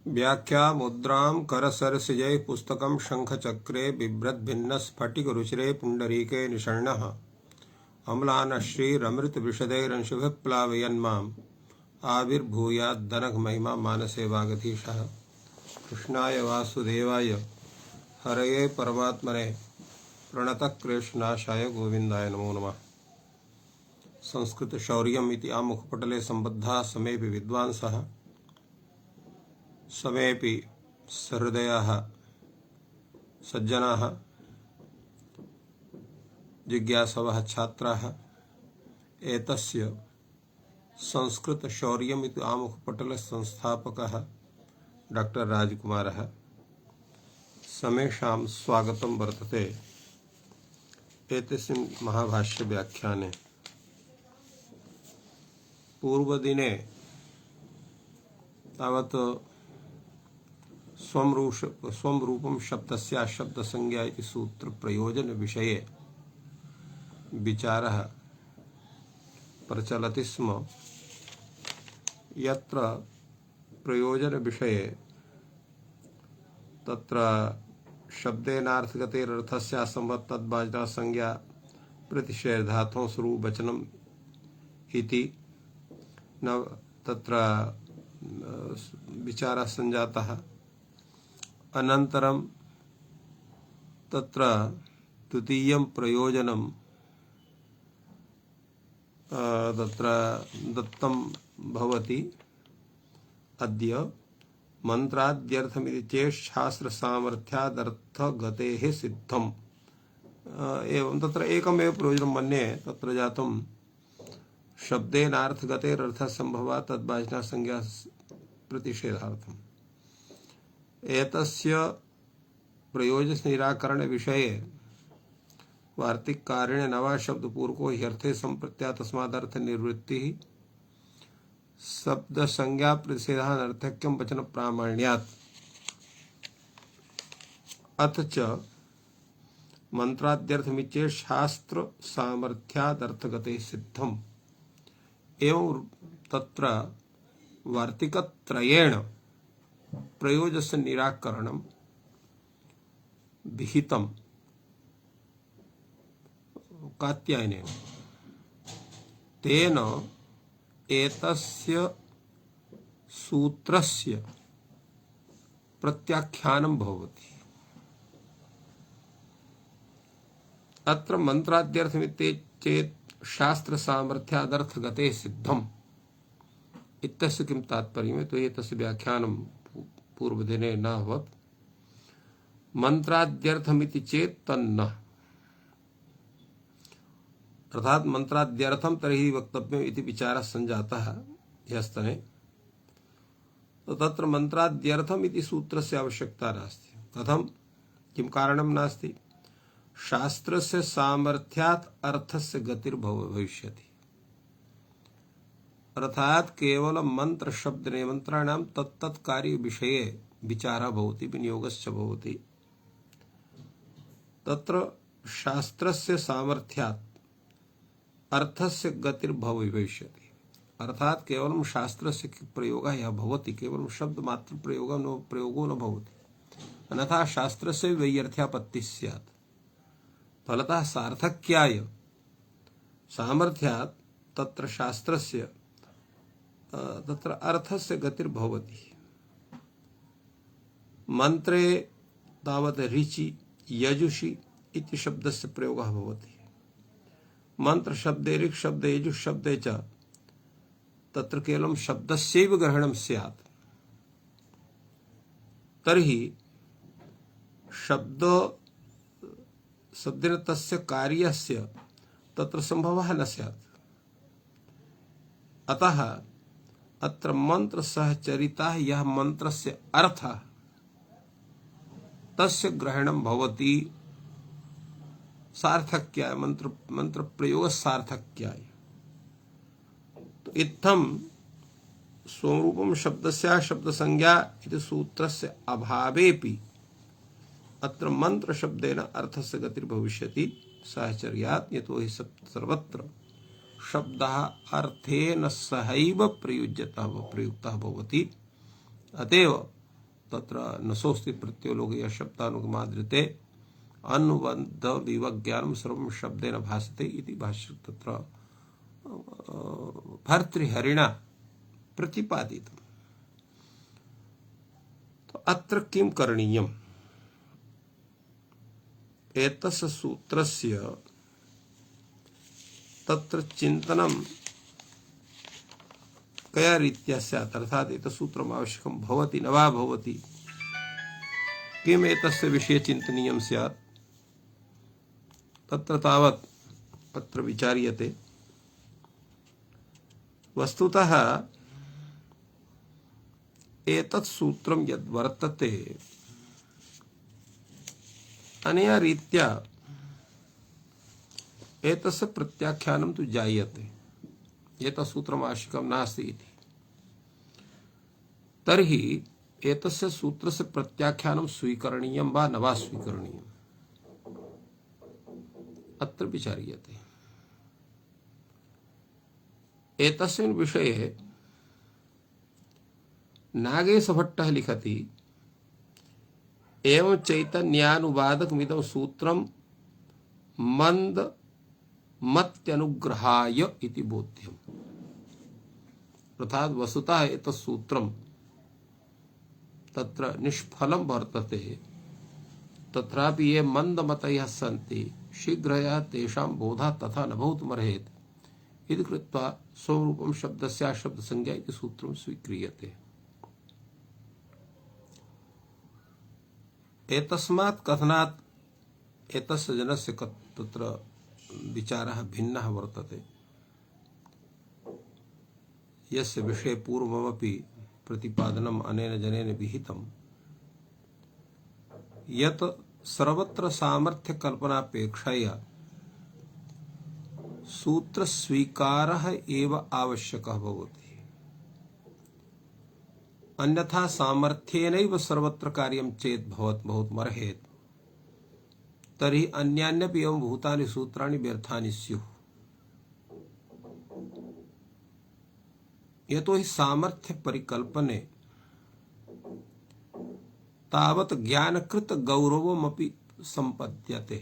व्याख्या मुद्रां करसरसिजै पुस्तकं शङ्खचक्रे बिभ्रद्भिन्नस्फटिकरुचिरे पुण्डरीके निषण्णः अम्लानश्रीरमृतविशदैरंशुभिः प्लावयन्माम् आविर्भूयाद्दनघमहिमा मानसे वागधीशः। कृष्णाय वासुदेवाय हरये परमात्मने प्रणतक्लेशनाशाय गोविन्दाय नमो नमः। संस्कृतशौर्यम् इति आमुखपटले सम्बद्धाः समेऽपि विद्वांसः समेऽपि सहृदयाः सज्जनाः जिज्ञासवः छात्राः एतस्य संस्कृतशौर्यम् इति आमुखपटलस्य संस्थापकः डॉक्टर राजकुमारः समेषां स्वागतं वर्तते एतस्मिन् महाभाष्यव्याख्याने। पूर्वदिने तावत् स्वं रूपं शब्दस्य शब्दसंज्ञा इति सूत्रप्रयोजनविषये विचारः प्रचलति स्म। यत्र प्रयोजनविषये तत्र शब्देनार्थगतेरर्थस्य असंबद्धतद्वाचिता संज्ञा प्रतिषेधार्थं स्वरूपवचनम् इति न तत्र विचारः सञ्जातः। अनन्तरं तत्र द्वितीयं प्रयोजनं तत्र दत्तं भवति। अद्य मंत्राद्यर्थमिति चेत् शास्त्रसामर्थ्यादर्थगतेः सिद्धम्। एवं तत्र एकमेव प्रयोजनं मन्ये तत्र जातं शब्देनार्थगतेरर्थसम्भवात् तद्वाचिना संज्ञा प्रतिषेधार्थम्। एतस्य प्रयोजननिराकरणविषये वार्तिककारेण नवा शब्दपूर्वको ह्यर्थे सम्प्रत्यात् तस्मादर्थनिवृत्तिः शब्द संज्ञा प्रतिषेधानर्थक्यं वचन प्रामाण्यात् अथ च मंत्राद्यर्थमिति शास्त्र सामर्थ्यादर्थगते सिद्धम्। एवं तत्र वार्तिकत्रयेण प्रयोजनस्य निराकरणं विहितं कात्यायनेन। तेन एतस्य सूत्रस्य प्रत्याख्यानं भवति। अत्र मंत्राद्यर्थमिति चेत् शास्त्र सामर्थ्यादर्थगते सिद्धम् इत्यस्य किं तात्पर्यम्? तो एतस्य व्याख्यानं पूर्वदिने न अभवत्। मंत्राद्यर्थमिति चेत् तन्न, अर्थात मंत्राद्यर्थम तर्हि वक्तव्यम् इति विचारः सञ्जातः ह्यस्तने। तो तत्र मंत्राद्यर्थम इति सूत्रस्य आवश्यकता नास्ति। कथं? किं कारणं नास्ति? शास्त्रस्य सामर्थ्यात् अर्थस्य गतिर्भविष्यति। अर्थात केवलं मंत्र शब्द निमन्त्रणां तत्तत् कार्य विषये विचारः भवति, विनियोगश्च भवति। तत्र शास्त्रस्य सामर्थ्यात् अर्थस्य गतिर्भविष्यति। अर्थात केवलं शास्त्रस्य प्रयोगः यः भवति, केवलं शब्द मात्र प्रयोगो न भवति, अन्यथा शास्त्रस्य वैयर्थ्यापत्तिः स्यात्। फलतः सार्थक्याय सामर्थ्यात् तत्र शास्त्रस्य तत्र अर्थस्य गतिर्भवति। मंत्रे तावत् ऋचि यजुषि इति शब्दस्य प्रयोगः भवति। मंत्र शब्दे ऋक् शब्दे यजुः शब्दे च तत्र केवलं शब्दस्यैव ग्रहणं स्यात्। तर्हि शब्देन तस्य कार्यस्य तत्र संभवः न स्यात्। अतः अत्र मंत्र सहचरितः यः मंत्रस्य अर्थः तस्य ग्रहणं भवति सार्थक्याय, मंत्र प्रयोग सार्थक्याय। तो इत्थं स्वरूपं शब्दस्य शब्द संज्ञा इति सूत्रस्य अभावेपि अत्र मंत्र शब्देन अर्थस्य गतिर्भविष्यति साहचर्यात्। यतोहि सर्वत्र शब्दः अर्थेन सहैव प्रयुक्तः भवति। अतएव तत्र नसोस्ति प्रत्ययो लोके शब्दानुगमाद्रिते अनुबंध विवज्ञानम सर्वं शब्देन भासते इति भाष्य तत्र भर्तृहरिणा प्रतिपादितम्। तो अत्र किं करणीयम्? एतस्य सूत्रस्य तत्र चिन्तनं कया रीत्या स्यात्, अर्थात् एतत् सूत्रम् आवश्यकं भवति न वा भवति, किम् एतस्य विषये चिन्तनीयं स्यात्, तत्र तावत् अत्र विचार्यते। वस्तुतः एतत् सूत्रं यद् वर्तते अनया रीत्या एतस्य प्रत्याख्यानं तु जायते, एतत् सूत्रम् आवश्यकं नास्ति इति। तर्हि एतस्य सूत्रस्य प्रत्याख्यानं स्वीकरणीयं वा न वा स्वीकरणीयम्, अत्र विचार्यते। एतस्मिन् विषये नागेशभट्टः लिखति, एवं चैतन्यानुवादकमिदं सूत्रं मंद मत्यनुग्रहाय इति बोध्यम्। अर्थात् वस्तुतः एतत् सूत्रं तत्र निष्फलं वर्तते, तथापि ये मंदमतयः सन्ति शीघ्रया तेषां बोधः तथा न भवितुमर्हेत् इति कृत्वा स्वरूपं शब्दस्य शब्दसंज्ञा इति सूत्रं स्वीक्रियते। एतस्मात् कथनात् एतस्य जनस्य तत्र विचारः भिन्नः वर्तते, यस्य विषये पूर्वमपि प्रतिपादनम् अनेन जनेन विहितम्, यत् सर्वत्र सामर्थ्य कल्पनापेक्षया सूत्र स्वीकारः एव आवश्यकः भवति, अन्यथा सामर्थ्येनैव सर्वत्र कार्यं चेत् भवितुमर्हेत् तर्हि अन्यान्यपि एवं भूतानि सूत्राणि व्यर्थानि स्युः। यतो हि सामर्थ्य परिकल्पने तावत् ज्ञानकृत गौरवमपि संपद्यते।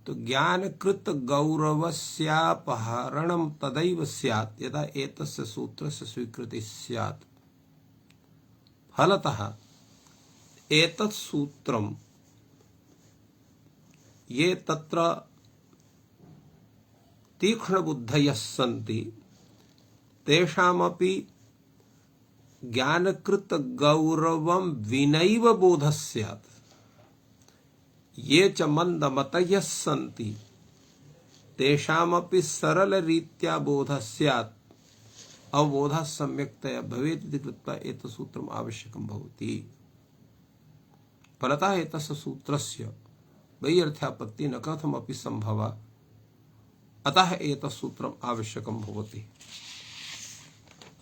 तो ज्ञानकृत गौरवस्यापहरणं तदैव स्यात् यदा एतस्य सूत्रस्य स्वीकृतिः स्यात्। फलतः एतत् सूत्रं ये तत्र तीक्ष्णबुद्धयः सन्ति तेषामपि ज्ञानकृत गौरवं विनैव बोधः स्यात्। ये च मंदमतयः सन्ति तेषामपि सरलरीत्या बोधः स्यात्, अवबोधः सम्यक्तया भवेत् इति कृत्वा एतत् सूत्रम् आवश्यकं भवति। फलतः एतस्य सूत्रस्य वैयर्थ्यापत्तिः न कथमपि सम्भवा, अतः एतत् सूत्रम् आवश्यकं भवति।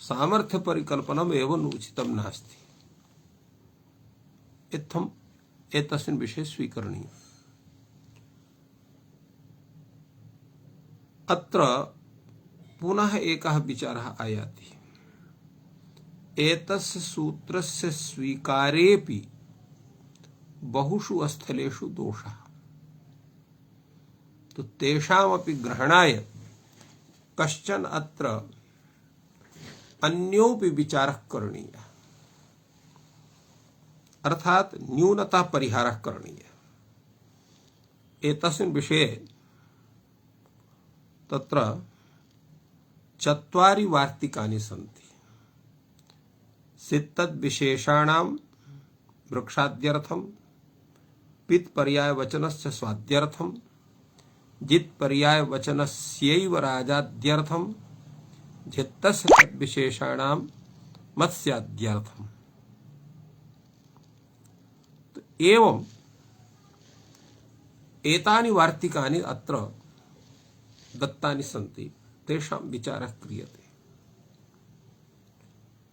सामर्थ्य परिकल्पनम् एवं उचितं नास्ति, इत्थम् एतस्मिन् विषये स्वीकरणीयम्। अत्र पुनः एकः विचारः आयाति। एतस्य सूत्रस्य स्वीकारेपि बहुषु स्थलेषु दोषः, तो तेषामपि ग्रहणाय कश्चन अत्र अन्योपि विचारः करणीयः, अर्थात न्यूनता परिहारः करणीयः। एतस्मिन् विषये तत्र 4 वार्तिकानि सन्ति। सित्तद् विशेषाणां वृक्षाद्यर्थं, पित् पर्याय वचनस्य स्वाद्यर्थं, जित् पर्याय वचनस्यैव राजाद्यर्थं, झित्तस्य तद्विशेषाणां मत्स्याद्यर्थम्। एवं एतानि वार्तिकानि अत्र दत्तानि सन्ति, तेषां विचारः क्रियते।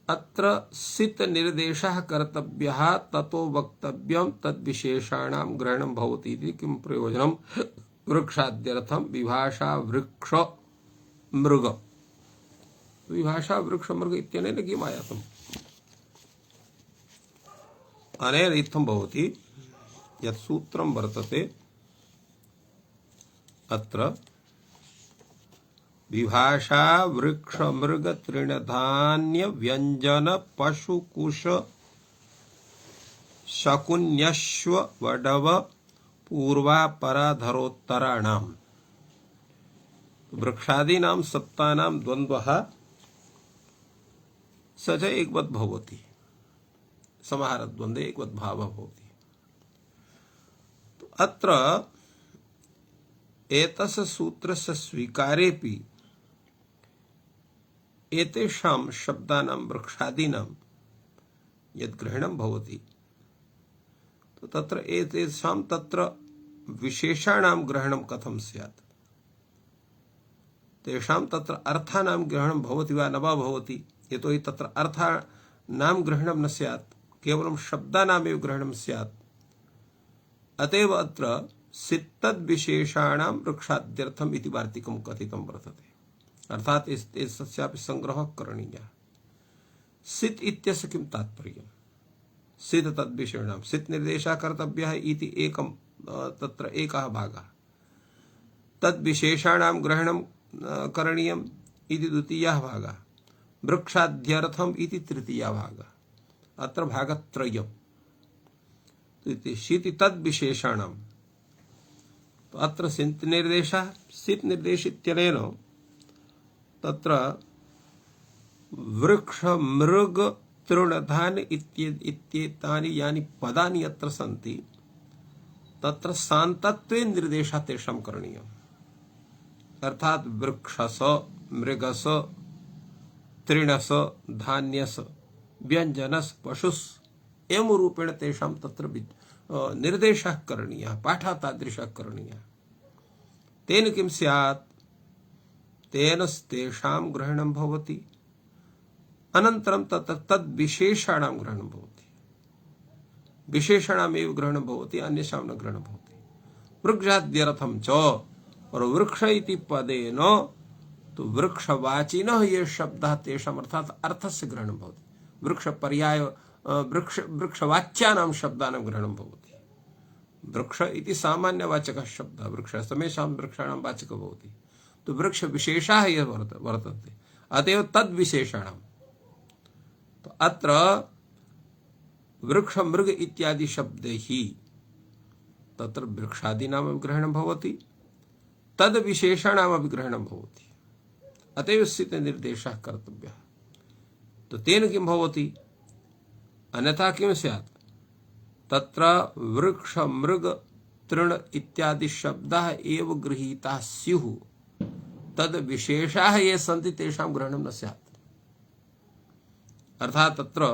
अत्र सित निर्देशः कर्तव्यः, ततो वक्तव्यं तद्विशेषाणां ग्रहणं भवति इति किं प्रयोजनं? वृक्षाद्यर्थं विभाषा वृक्ष मृग, विभाषा वृक्ष मृग इत्यनेन किम् आयातम्? अनेन इत्थं भवति यत् सूत्रं वर्तते अत्र विभाषा वृक्ष मृग तृणधान्य व्यंजन पशु कुश शकुन्यश्व वडव पूर्वापराधरोत्तराणाम वृक्षादीनां सप्तानां द्वन्द्वः स च एकवत् भवति समाहारद्वन्द्वे एकवत् भावः भवति। अत्र एतस्य सूत्रस्य स्वीकारेपि एतेषां शब्दानां वृक्षादीनां यद् ग्रहणं भवति तो तत्र एतेषां तत्र विशेषाणां ग्रहणं कथं स्यात्, तेषां तत्र अर्थानां ग्रहणं भवति वा न वा भवति, यतोहि तत्र अर्थानां ग्रहणं न स्यात्, केवलं शब्दानामेव ग्रहणं स्यात्। अतएव अत्र सित्तद्विशेषाणां वृक्षाद्यर्थम् इति वार्तिकं कथितं वर्तते, अर्थात् एतस्यापि सङ्ग्रहः करणीयः। सित् इत्यस्य किं तात्पर्यम्? सित् तद्विषयाणां सित् निर्देशः कर्तव्यः इति एकं तत्र एकः भागः, तद्विशेषाणां ग्रहणं करणीयम् इति द्वितीयः भागः, वृक्षाद्यर्थम् इति तृतीयः भागः। अत्र भागत्रयम् इति सित् तद्विशेषाणां। तो अत्र सित् निर्देशः सित् निर्देश इत्यनेन तत्र वृक्ष मृग तृणधान्य इत्येतानि यानि पदानि अत्र सन्ति तत्र सान्तत्वे निर्देशः तेषां करणीयम्, अर्थात् वृक्षस मृगस तृणस धान्यस व्यञ्जनस पशुस् एवं रूपेण तेषां तत्र निर्देशः करणीयः, पाठः तादृशः करणीयः। तेन किं स्यात्, तेन तेषां ग्रहणं भवति, अनन्तरं तत्र तद्विशेषाणां ग्रहणं भवति, विशेषणामेव ग्रहणं भवति, अन्येषां न ग्रहणं भवति। वृक्षाद्यर्थं च, और वृक्ष इति पदेन तो वृक्षवाचिनः ये शब्दः तेषाम् अर्थात् अर्थस्य ग्रहणं भवति, वृक्ष पर्याय वृक्षवाच्यानां शब्दानां ग्रहणं भवति। वृक्ष इति सामान्यवाचकः शब्दः, वृक्षः समेषां वृक्षाणां वाचकः भवति, तो वृक्षविशेषाः ये वर्तन्ते, अतएव तद्विशेषाणां। तो अत्र वृक्ष मृग इत्यादि शब्दैः तत्र वृक्षादीनामपि ग्रहणं भवति, तद्विशेषाणामपि ग्रहणं भवति, अतएव सित् निर्देशः कर्तव्यः। तो तेन किं भवति, अन्यथा किं स्यात्, तत्र वृक्ष मृग तृण इत्यादि शब्दाः एव गृहीताः स्युः, तद् विशेषाः ये सन्ति तेषां ग्रहणं न स्यात्। अर्थात् तत्र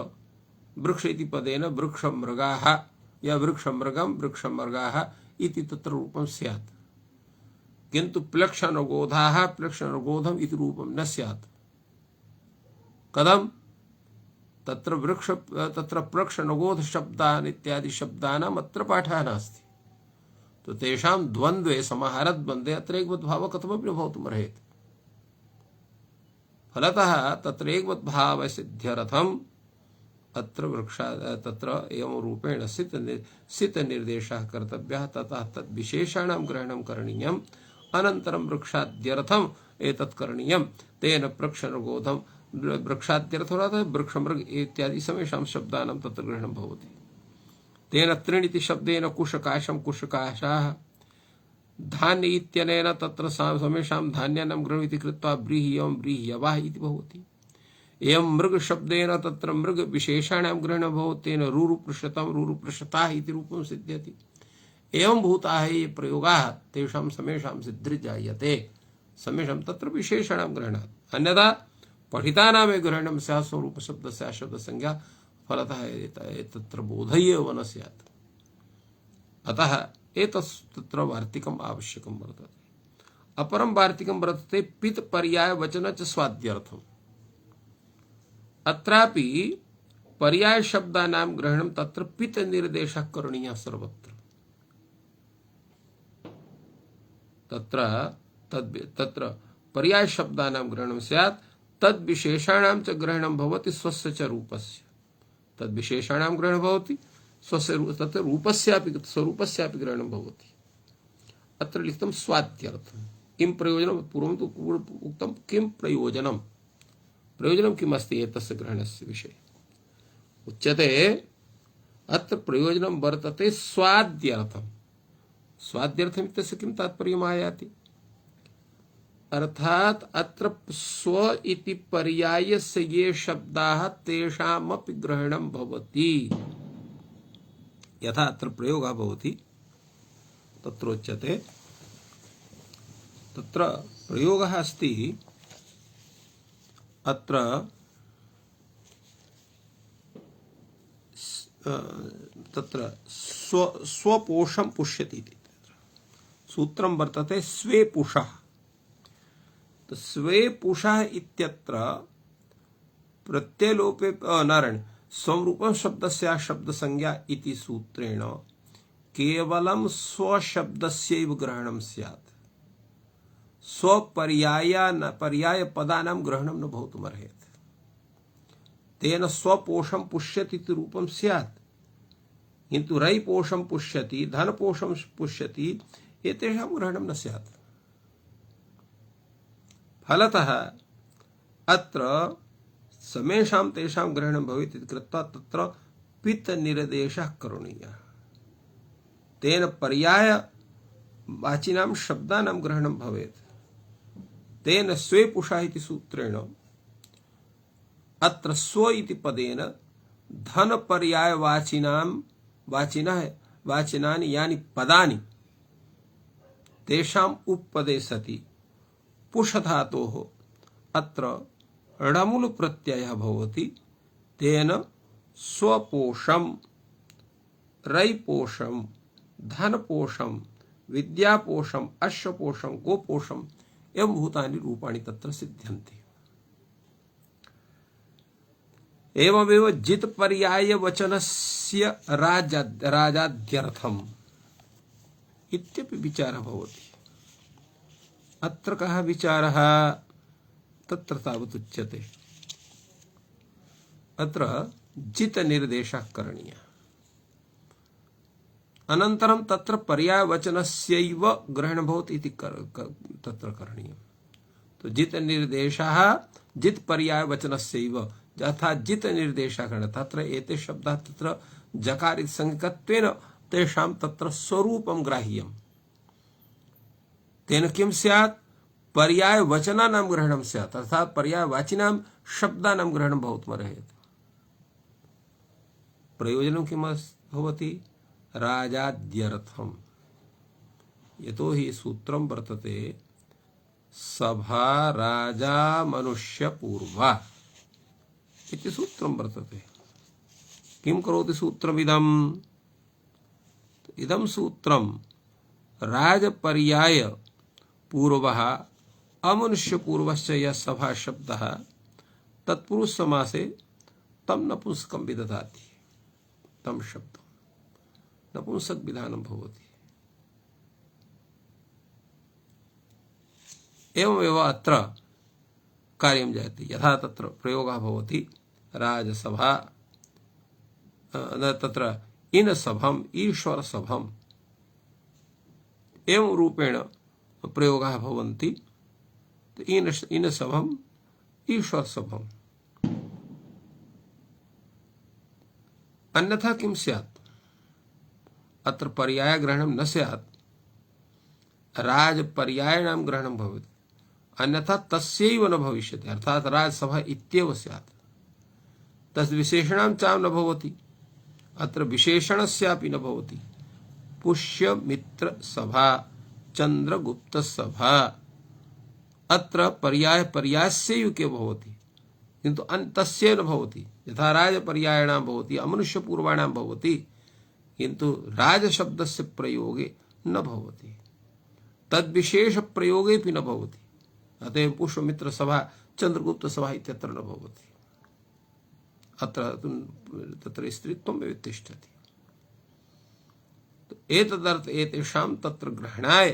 वृक्ष इति पदेन वृक्षमृगाः या वृक्षमृगं वृक्षमृगाः इति तत्र रूपं स्यात्, किन्तु प्लक्षणगोधाः प्लक्षणगोधम् इति रूपं न स्यात्। कथं? तत्र वृक्ष तत्र प्लक्षणगोध शब्दान् इत्यादि शब्दानाम् अत्र पाठः नास्ति, तो तेषां द्वन्द्वे समाहारद्वन्द्वे अत्र एकवद्भावः कथमपि न भवितुमर्हेत्। फलतः तत्र एकवद्भावसिद्ध्यर्थम् अत्र तत्र एवं रूपेण सित् निर्देशः कर्तव्यः, ततः तद्विशेषाणां ग्रहणं करणीयम्, अनन्तरं वृक्षाद्यर्थम् एतत् करणीयं। तेन प्लक्षणगोधं वृक्षाद्यर्थः वृक्षमृग इत्यादि समेषां शब्दानां तत्र ग्रहणं भवति। तेन तृणिति शब्देन कुशकाशं कुशकाशाः, धान्य इत्यनेन तत्र समेषां धान्यानां ग्रहणम् इति कृत्वा व्रीह्यं व्रीह्यवाः इति भवति। एवं मृग शब्देन तत्र मृग विशेषाणां ग्रहणं भवति, तेन रूरुपृषतं रूरुपृषताः इति रूपं सिद्ध्यति। एवं भूताः ये प्रयोगाः तेषां समेषां सिद्धिर्जायते, समेषां तत्र विशेषाणां ग्रहणात्, अन्यथा पठितानामेव ग्रहणं स्यात् स्वरूपशब्दस्य शब्दसंज्ञा, फलतः तत्र बोधः एव न स्यात्। अतः एतत्र वार्तिकम् आवश्यकं वर्तते। अपरं वार्तिकं वर्तते पित् पर्याय वचन च स्वाद्यर्थम्। अत्रापि पर्याय शब्दानां ग्रहणं तत्र पित् निर्देशः करणीयः सर्वत्र। तत्र पर्याय शब्दानां ग्रहणं स्यात्, तद्विशेषाणां च ग्रहणं भवति स्वस्य च रूपस्य, तद्विशेषाणां ग्रहणं भवति, स्वस्य तत्र रूपस्यापि स्वरूपस्यापि ग्रहणं भवति। अत्र लिखितं स्वाद्यर्थं। किं प्रयोजनं? पूर्वं तु उक्तं किं प्रयोजनं, प्रयोजनं किम् अस्ति एतस्य ग्रहणस्य विषये उच्यते। अत्र प्रयोजनं वर्तते स्वाद्यर्थं। स्वाद्यर्थम् इत्यस्य किं तात्पर्यम् आयाति? अर्थात अत्र स्व इति पर्यायस्य ये शब्दाः तेषामपि ग्रहणं भवति। यथा अत्र प्रयोगः भवति तत्रोच्यते, तत्र प्रयोगः अस्ति अत्र तत्र स्वपोषं पुष्यति इति सूत्रं वर्तते स्वे पुषः। तो स्वे पुषः इत्यत्र प्रत्ययलोपे नारायण स्वरूपं शब्दस्य शब्दसंज्ञा इति सूत्रेण केवलं स्वशब्दस्यैव ग्रहणं स्यात्। पर्यायपदानां ग्रहणं न भवितुमर्हेत्। तेन स्वपोषं पुष्यति इति रूपं स्यात्, किन्तु रैपोषं पुष्यति, धनपोषं पुष्यति एतेषां ग्रहणं न स्यात्। फलतः अत्र समेषां तेषां ग्रहणं भवेत् इति कृत्वा तत्र पित् निर्देशः करणीयः। तेन पर्यायवाचिनां शब्दानां ग्रहणं भवेत्। तेन स्वे पुषः इति सूत्रेण अत्र स्व इति पदेन धन वाचिनानि यानि पदानि तेषाम् उपपदे सति पुष धातोः अत्र णमुल प्रत्ययः भवति। तेन स्वपोषं, रैपोषं, धनपोषं, विद्यापोषं, अश्वपोषं, गोपोषं एवं भूतानि रूपाणि तत्र सिद्ध्यन्ति। एवमेव जित् पर्याय वचनस्य राजाद्यर्थम् इत्यपि विचारः भवति। अत्र कः विचारः? तत्र तावत् उच्यते अत्र जित् निर्देशः करणीयः, अनन्तरं तत्र पर्यायवचनस्यैव ग्रहणं भवति इति तत्र करणीयम्। तो जित् निर्देशः जित् पर्यायवचनस्यैव, यथा जित् निर्देशः करणीयः। तत्र एते शब्दाः तत्र जकारिसंज्ञकत्वेन तेषां तत्र स्वरूपं ग्राह्यम्। तेन किं स्यात्? पर्यायवचनानां ग्रहणं स्यात्, अर्थात् पर्यायवाचिनां शब्दानां ग्रहणं भवितुमर्हेत्। प्रयोजनं किं भवति? राजाद्यर्थम्। यतो हि सूत्रं वर्तते सभा राजा मनुष्य पूर्वा इति सूत्रं वर्तते। किं करोति सूत्रमिदम्? इदं सूत्रं राजपर्याय पूर्वः अमनुष्य पूर्वस्य यः सभा शब्दः तत्पुरुष समासे तं नपुंसकं विदधाति। तं शब्दं नपुंसक विधानं भवति। एवमेव अत्र कार्यं जायते। यथा तत्र प्रयोगः भवति राजसभा, तत्र इनसभम् ईश्वरसभम् एवं रूपेण प्रयोगाः भवन्ति। इनसभम् ईश्वरसभम्। अन्यथा किं स्यात्? अत्र पर्यायग्रहणं न स्यात्, राजपर्यायाणां ग्रहणं भवति, अन्यथा तस्यैव न भविष्यति। अर्थात् राजसभा इत्येव स्यात्। तद्विशेषणां चां न भवति, अत्र विशेषणस्यापि न भवति। पुष्यमित्र सभा, चंद्रगुप्त सभा, अत्र पर्यायस्यैव के भवति, किन्तु तस्य न भवति। यथा राजपर्यायाणां भवति, अमनुष्यपूर्वाणां भवति, किन्तु राजशब्दस्य प्रयोगे न भवति, तद्विशेषप्रयोगेऽपि न भवति। अतएव पुष्यमित्र सभा, चंद्रगुप्त सभा इत्यत्र न भवति। अत्र तत्र स्त्रीत्वं तिष्ठति। एतदर्थ एतेषां तत्र ग्रहणाय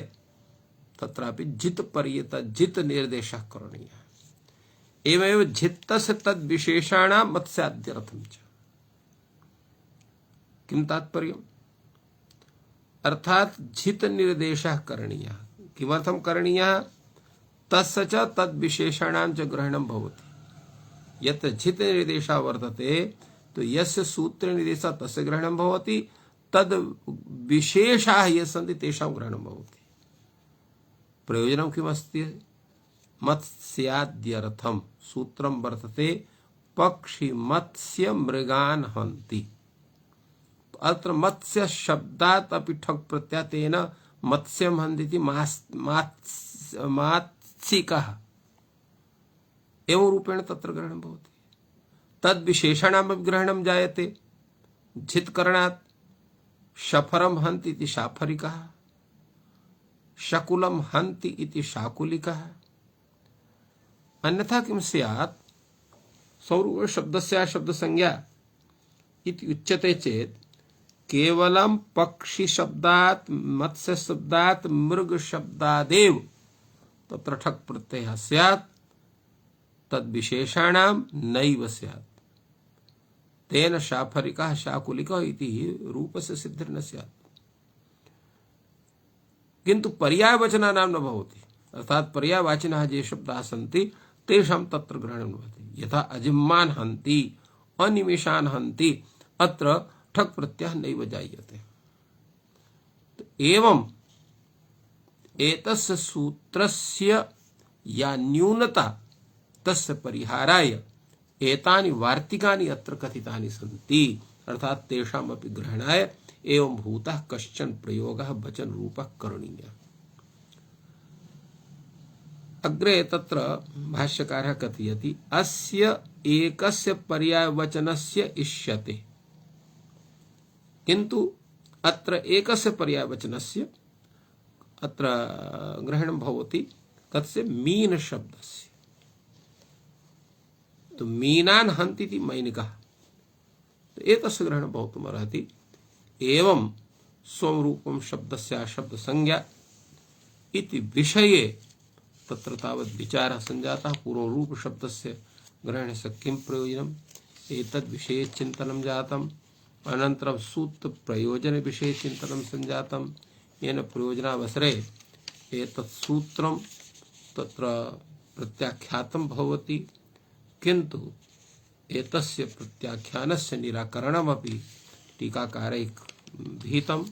तत्रापि जित् पर्यत जित् निर्देशः करणीयः। एवमेव जित्तस्य तद्विशेषाणां मत्स्याद्यर्थं च। किम तात्पर्य? अर्थात झित निर्देशः करणीयः। किमर्थं करणीयः? तस्य च तद्विशेषणां च ग्रहणं भवति। यत् झित निर्देशः वर्तते तो यस्य सूत्र निर्देशः तस्य ग्रहणं भवति, तद् विशेषाः ये सन्ति तेषां ग्रहणं भवति। प्रयोजनं किमस्ति? मत्स्याद्यर्थं सूत्रं वर्तते पक्षी मत्स्य मृगान् हन्ति। अत्र मत्स्य शब्दात् अपि ठक् प्रत्यय तेन मत्स्यं हन्ति मात्सिकः एवं रूपेण तत्र ग्रहणं भवति। तद् विशेषणामपि ग्रहणं जायते झित्करणात्। शफरं हन्ति इति शाफरिकः, शकुलं हन्ति इति शाकुलिकः। अन्यथा किं स्यात्? सौरूप शब्दस्य शब्दसंज्ञा इति उच्यते चेत् केवलं पक्षी शब्दात् मत्स्य शब्दात् मृग शब्दादेव तत्र ठक् प्रत्ययः स्यात्, तद्विशेषाणां नैव स्यात्। तेन शाफरिकः शाकुलिकः इति रूपस्य सिद्धिर्न स्यात्। किन्तु पर्यायवचनानां न भवति। अर्थात् पर्यायवाचिनः ये शब्दाः सन्ति तेषां तत्र ग्रहणं भवति। यथा अजिम्मान् हन्ति, अनिमेषान् हन्ति, अत्र ठक् प्रत्ययः नैव जायते। एवं एतस्य सूत्रस्य या न्यूनता तस्य परिहाराय एतानि वार्तिकानि अत्र कथितानि सन्ति। अर्थात् तेषामपि ग्रहणाय एवं भूतः कश्चन प्रयोगः वचन रूपः करणीयः। अग्रे तत्र भाष्यकारः कथयति अस्य एकस्य पर्यायवचनस्य इष्यते, किन्तु अत्र एकस्य पर्यायवचनस्य अत्र ग्रहणं भवति कस्य? मीन शब्दस्य। तो मीनान् हन्ति इति मैनिकः, तो एतस्य ग्रहणं भवितुमर्हति। एवं स्वरूपं शब्दस्य शब्दसंज्ञा इति विषये तत्र तावत् विचारः सञ्जातः। पूर्वरूप शब्दस्य ग्रहणस्य किं प्रयोजनम् एतद् विषये चिन्तनं जातम्। अनन्तरं सूत्र प्रयोजन विषये चिन्तनं सञ्जातं, येन प्रयोजनावसरे एतत् सूत्रं तत्र प्रत्याख्यातं भवति, किन्तु एतस्य प्रत्याख्यानस्य निराकरणमपि टीकाकारैः विहितम्।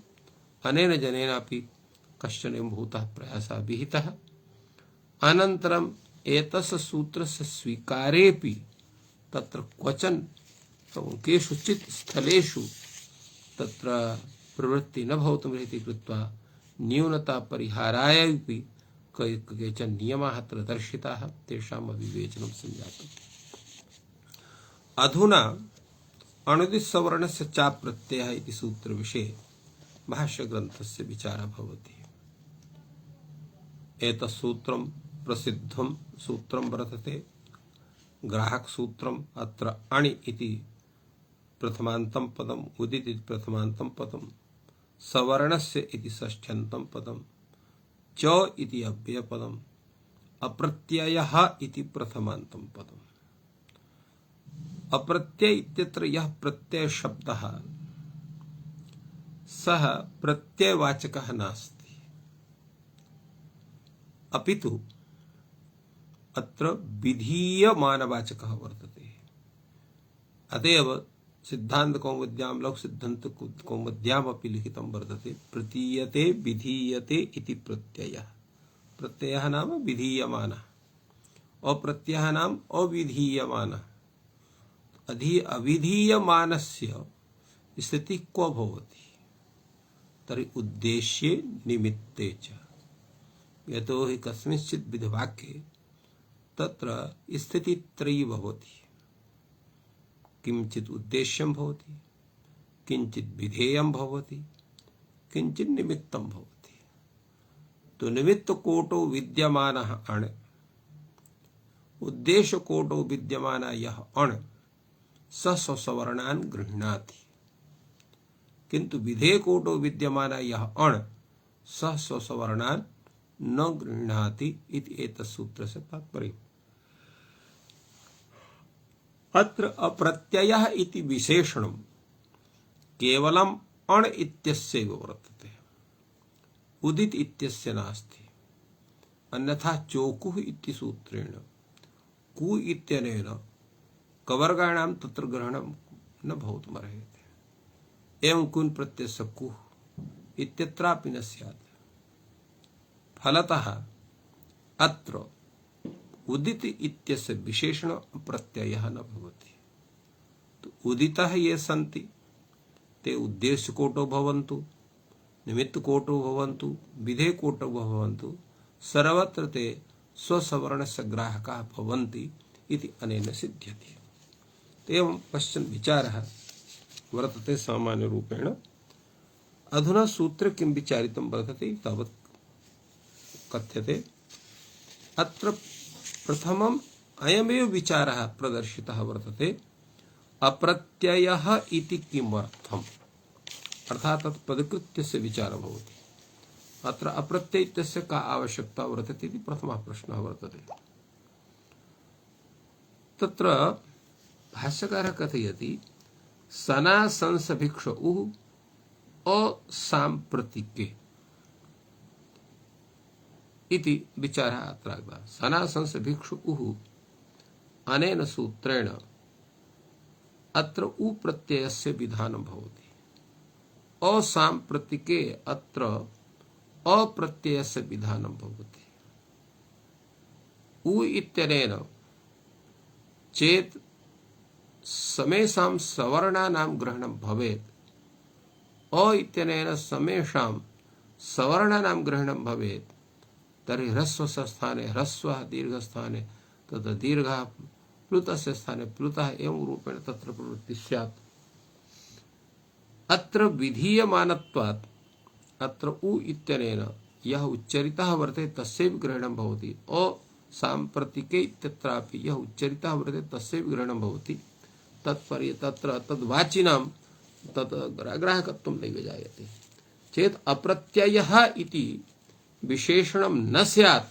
अनेन जनेनापि कश्चन भूतः प्रयासः विहितः। अनन्तरम् एतस्य सूत्रस्य स्वीकारेपि तत्र क्वचन केषुचित् स्थलेषु तत्र प्रवृत्ति न भवितुमर्हति कृत्वा न्यूनता परिहारायपि केचन नियमाः अत्र दर्शिताः, तेषामपि विवेचनं सञ्जातम्। अधुना अणुदित् सवर्णस्य चाप् प्रत्ययः इति सूत्रविषये भाष्यग्रन्थस्य विचारः भवति। एतत् सूत्रं प्रसिद्धं सूत्रं वर्तते। ग्राहकसूत्रम्। अत्र अणि इति प्रथमान्तं पदम्, उदित् इति प्रथमान्तं पदम्, सवर्णस्य इति षष्ठ्यन्तं पदम्, च इति अव्ययपदम्, अप्रत्ययः इति प्रथमान्तं पदम्। अप्रत्यय इत्यत्र यः प्रत्यय शब्दः सः प्रत्ययवाचकः नास्ति, अपितु अत्र विधीयमानवाचकः वर्तते। अतएव सिद्धांत कौमुद्यां लघु सिद्धांत कौमुद्यामपि लिखितं वर्तते प्रतीयते विधीयते इति प्रत्ययः। प्रत्ययः नाम विधीयमानः, अप्रत्ययः नाम अविधीयमानः। अविधीयमानस्य स्थितिः क्व भवति? तर्हि उद्देश्ये निमित्ते च। यतोहि कस्मिंश्चित् विधिवाक्ये तत्र स्थितित्रयी भवति। किंचित् उद्देश्यं भवति, किंचित् विधेयं भवति, किंचित् निमित्तं भवति। तो निमित्तकोटो विद्यमानः अण्, उद्देश्यकोटो विद्यमानः यः अण् सः स्वसवर्णान् गृह्णाति, किंतु विधेयकोटो विद्यमानः यः अण् सः स्वसवर्णान् न गृह्णाति इति एतत् सूत्रस्य तात्पर्यम्। अत्र अप्रत्ययः इति विशेषणं केवलम अण इत्यस्यैव वर्तते, उदित इत्यस्य नास्ति। अन्यथा चोकुः इति सूत्रेण कु इत्यनेन कवर्गाणां तत्र ग्रहणं न भवितुमर्हति। एवं कुन् प्रत्ययस्य कुः इत्यत्रापि न स्यात्। फलतः अत्र उदित इत्यस्य विशेषण प्रत्ययः न भवति। तो उदितः ये सन्ति ते उद्देश्यकोटो भवन्तु, निमित्तकोटो भवन्तु, विधेयकोटो भवन्तु, सर्वत्र ते स्वसवर्णस्य ग्राहकाः भवन्ति इति अनेन सिद्ध्यति। एवं पश्चिम विचारः वर्तते सामान्य रूपेण। अधुना सूत्रे किं विचारितं वर्तते तावत् कथ्यते। अत्र प्रथमम् अयमेव विचारः प्रदर्शितः वर्तते, अप्रत्ययः इति किमर्थम्, अर्थात् तत् पदकृत्यस्य विचारः भवति। अत्र अप्रत्यय इत्यस्य का आवश्यकता वर्तते इति प्रथमः प्रश्नः वर्तते। तत्र भाष्यकारः कथयति सनासंसभिक्षुः असाम्प्रतिके इति विचारः अत्र आगतः। सनासंसभिक्षुः अनेन सूत्रेण अत्र उ प्रत्ययस्य विधानं भवति। असाम्प्रतिके अत्र अप्रत्ययस्य विधानं भवति। उ इत्यनेन चेत् समेषां सवर्णानां ग्रहणं भवेत्, अ इत्यनेन समेषां सवर्णानां ग्रहणं भवेत्, तर्हि ह्रस्वस्य स्थाने ह्रस्वः, दीर्घस्थाने तत्र दीर्घः, प्लुतस्य स्थाने प्लुतः, एवं रूपेण तत्र प्रवृत्तिः स्यात्। अत्र विधीयमानत्वात् अत्र उ इत्यनेन यः उच्चरितः वर्तते तस्यैव ग्रहणं भवति। असाम्प्रतिके इत्यत्रापि यः उच्चरितः वर्तते तस्यैव ग्रहणं भवति। तत्पर्य तत्र तद्वाचिनां तत् ग्राहकत्वं नैव जायते। चेत् अप्रत्ययः इति विशेषणं न स्यात्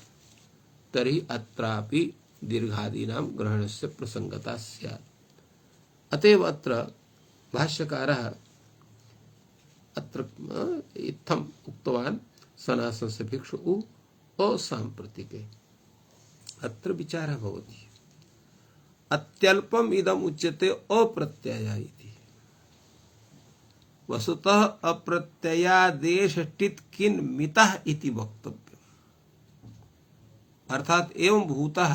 तर्हि अत्रापि दीर्घादीनां ग्रहणस्य प्रसंगता स्यात्। अतएव अत्र भाष्यकारः अत्र इत्थम् उक्तवान् सनासंस भिक्षुः असाम्प्रतिके। अत्र विचारः भवति अत्यल्पम् इदम् उच्यते अप्रत्ययः इति। वस्तुतः अप्रत्ययादेश टित् किन् मितः इति वक्तव्यम्। अर्थात एवं भूतः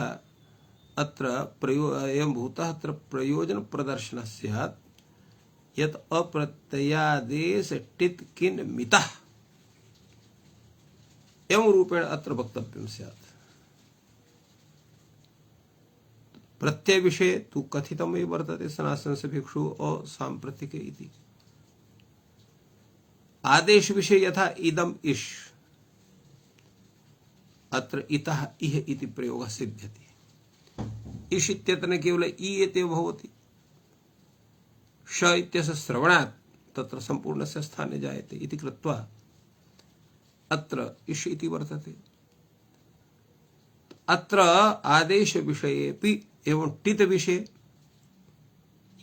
अत्र प्रयोजन प्रदर्शन स्यात् यत् अप्रत्ययादेश टित् किन् मितः एवं रूपेण अत्र वक्तव्यं स्यात्। प्रत्यय विषये तु कथितमेव वर्तते सनातनस्य भिक्षु असाम्प्रतिके इति। आदेश विषय यथा इदम् इष्, अत्र इतः इह इति प्रयोगः सिद्ध्यति। इष् इत्यत्र केवल इ एतेव भवति। श इत्यस्य श्रवणात् तत्र संपूर्णस्य स्थाने जायते इति कृत्वा अत्र इष् इति वर्तते। अत्र आदेश विषयेपि एवं टित् विषये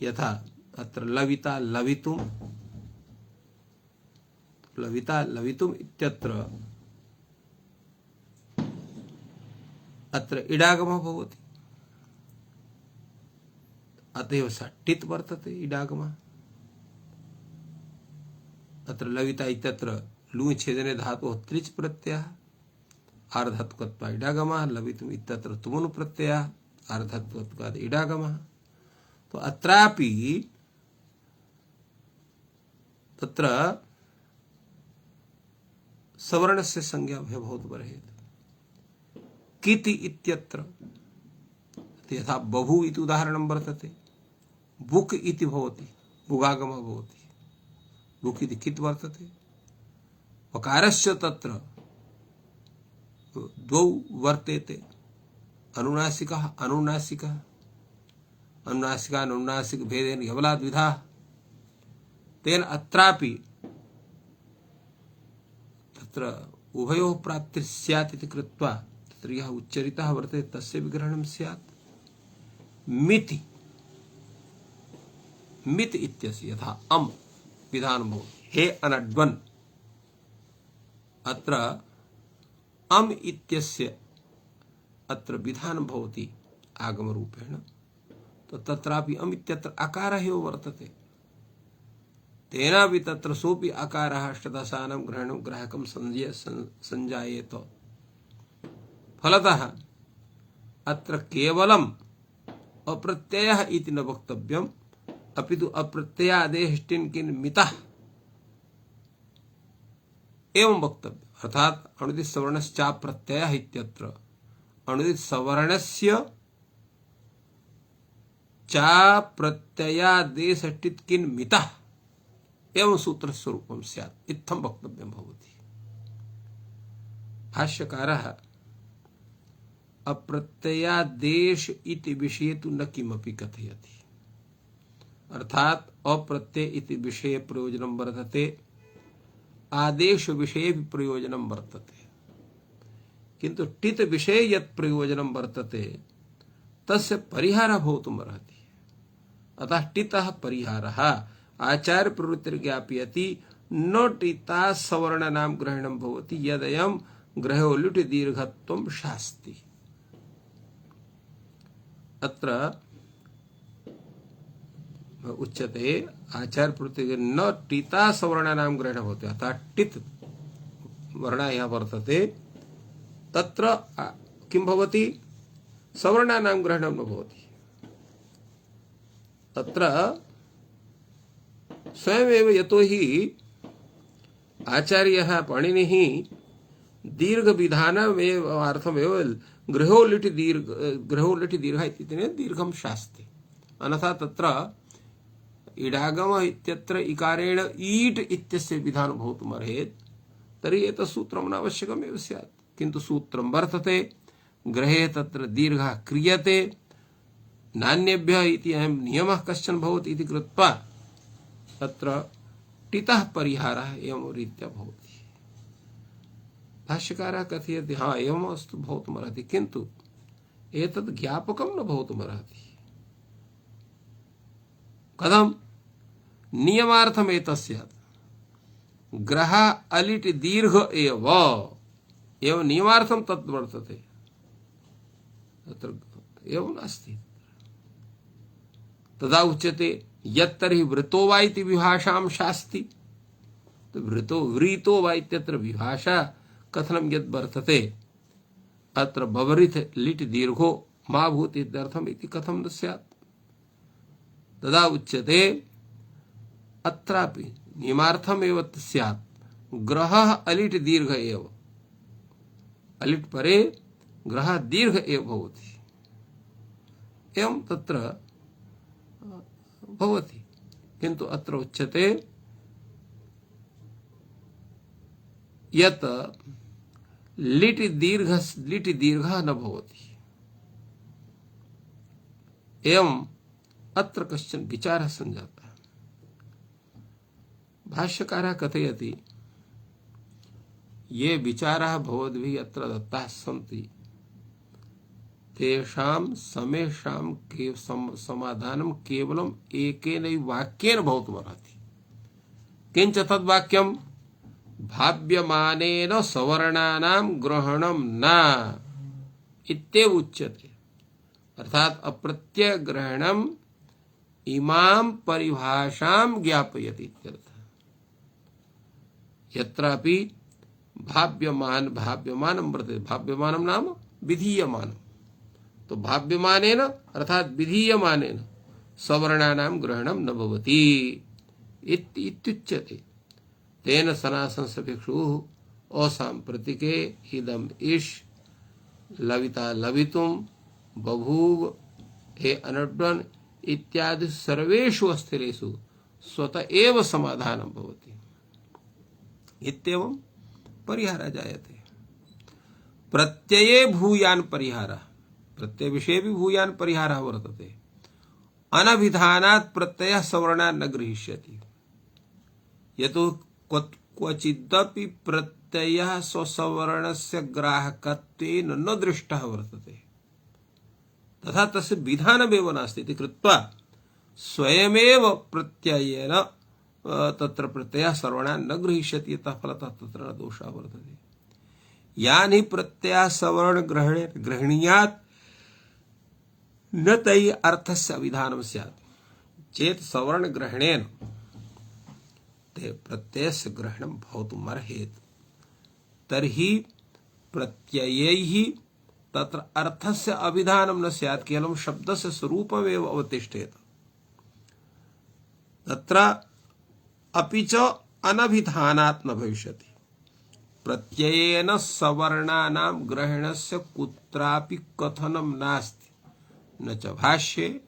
यथा अत्र लविता लवितुम, लविता लवितुम इत्यत्र अत्र इडागमः भवति। अतएव स टित् वर्तते इडागमः। अत्र लविता इत्यत्र लुङ् छेदने धातुः त्रिच् प्रत्ययः आर्धत्वत्वात् इडागमः। लवितुम् इत्यत्र तुमुन् प्रत्ययः आर्धत्वत्वात् इडागमः। तो अत्रापि तत्र सवर्णस्य संज्ञा भवतुमर्हेत्। किति इत्यत्र यथा बभू इति उदाहरणं वर्तते। बुक् इति भवति, बुगागमः भवति। बुक् इति कित् वर्तते। वकारस्य तत्र द्वौ वर्तेते, अनुनासिकः अनुनासिकः, अनुनासिका अनुनासिक भेदेन यवला द्विधा। तेन अत्रापि तत्र उभयोः प्राप्तिः स्यात् इति कृत्वा तत्र यः उच्चरितः वर्तते तस्य विग्रहणं स्यात्। मिति, मित् इत्यस्य यथा अम् विधानं भवति। हे अनड्वन् अत्र अम् इत्यस्य अत्र विधानं भवति आगमरूपेण, तो तत्रापि अम् इत्यत्र अकारः एव वर्तते, तेनापि तत्र सोऽपि अकारः अष्टदशानां ग्रहणं ग्राहकं संजायेत। फलतः अत्र केवलम् अप्रत्ययः इति न वक्तव्यम्, अपितु अप्रत्ययादेः टिन् किन् मितः एवं वक्तव्यम्। अर्थात अणुदित सवर्णश्चाप्रत्ययः इत्यत्र अणुदित सवर्णस्य चा प्रत्ययादेश टित् किन् मितः एवं सूत्र स्वरूपं स्यात् इत्थं वक्तव्यं भवति। भाष्यकारः अप्रत्ययादेश इति विषये तु न किमपि कथयति, अर्थात अप्रत्यय इति विषये प्रयोजनं वर्तते, आदेश विषये भी प्रयोजनं वर्तते, किन्तु टित् विषये यत् प्रयोजनं वर्तते तस्य परिहारः भवितुमर्हति। अतः टितः परिहारः आचार्य प्रवृत्तिर्ज्ञापयति न टिता सवर्णानां ग्रहणं भवति यदयं ग्रहो लुट् दीर्घत्वं शास्ति। अत्र उच्यते आचार्य प्रवृत्ति न टिता सवर्णानां ग्रहणं भवति, अर्थात् टित् वर्णः यः वर्तते तत्र किं भवति, सवर्णानां ग्रहणं न भवति। तत्र स्वयमेव यतोहि आचार्यः पाणिनिः दीर्घ विधानमेव अर्थमेव गृहो लिट् दीर्घ इत्यनेन दीर्घं शास्ति। अन्यथा तत्र इडागम इत्यत्र इकारेण ईट् इत्यस्य विधानं भवितुमर्हेत्, तर्हि एतत् सूत्रं नावश्यकमेव स्यात्, किन्तु सूत्रं वर्तते, ग्रहे तत्र दीर्घः क्रियते, नान्येभ्यः इति अयं नियमः कश्चन भवति इति कृत्वा तत्र टितः परिहारः एवं रीत्या भवति। भाष्यकारः कथयति हाँ एवम् अस्तु भवितुमर्हति, किन्तु एतद् ज्ञापकं न भवितुमर्हति। कथं नियमार्थम् एतस्यात् ग्रह अलिट् दीर्घ एवं नियमार्थं तत् वर्तते, तत्र एवं नास्ति। तदा उच्यते यत्तर्हि वृतो वा इति विभाषां शास्ति, तो वृतो वा इत्यत्र विभाषा कथनं यद् वर्तते अत्र बवरिथ लिट् दीर्घो मा भूत् इत्यर्थम् इति कथं न स्यात्। तदा उच्यते अत्रापि नियमार्थमेव स्यात्, ग्रहः अलिट् दीर्घ एव, अलिट् परे ग्रहः दीर्घ एव भवति, एवं तत्र भवति। किन्तु अत्र उच्यते यत् लिट् दीर्घः न भवति। एवं अत्र कश्चन विचारः सञ्जातः। भाष्यकारः कथयति ये विचाराः भवद्भिः अत्र दत्ताः सन्ति तेषां समेषां समाधानं केवलम् एकेनैव वाक्येन भवितुमर्हति। किञ्च तद्वाक्यं भाव्यमानेन सवर्णानां ग्रहणं न इत्येव उच्यते, अर्थात अप्रत्यय ग्रहणम् इमां परिभाषां ज्ञापयति इत्यर्थः। यत्रापि भाव्यमानं वर्तते, भाव्यमानं नाम विधीयमानं, तो भाव्यमानेन अर्थात विधीयमानेन सवर्णानां ग्रहणं न भवति इत्युच्यते। तेन सनासंस भिक्षुः असाम्प्रतिके इदम् इष लविता लवितुं बभूव हे अनड्वन् इत्यादि सर्वेषु अस्थिरेषु स्वतः एव समाधानं भवति इत्येवं परिहारः जायते। प्रत्यये भूयान् परिहारः, प्रत्यय विषये भी भूयान् परिहारः वर्तते। अनभिधानात् प्रत्ययः सवर्णान् न गृहीष्यति, यतो क्वचिदपि प्रत्ययः स्वसवर्णस्य ग्राहकत्वेन न दृष्टः वर्तते, तथा तस्य विधानमेव नास्ति इति कृत्वा स्वयमेव प्रत्ययेन तत्र प्रत्ययः सवर्णान् न गृहीष्यति यतः फलतः तत्र न दोषः वर्तते। यानि प्रत्ययः सवर्ण गृह्णीयात् न तैः अर्थस्य अविधानं स्यात्। चेत् सवर्ण ग्रहणेन ते प्रत्ययस्य ग्रहणं भवितुमर्हेत् तर्हि प्रत्ययैः तत्र अर्थस्य अविधानं न स्यात्, केवलं शब्दस्य स्वरूपमेव अवतिष्ठेत। तत्र अपि च अनभिधानात् न भविष्यति। प्रत्ययेन सवर्णानां ग्रहणस्य कुत्रापि कथनं नास्ति, न च भाष्ये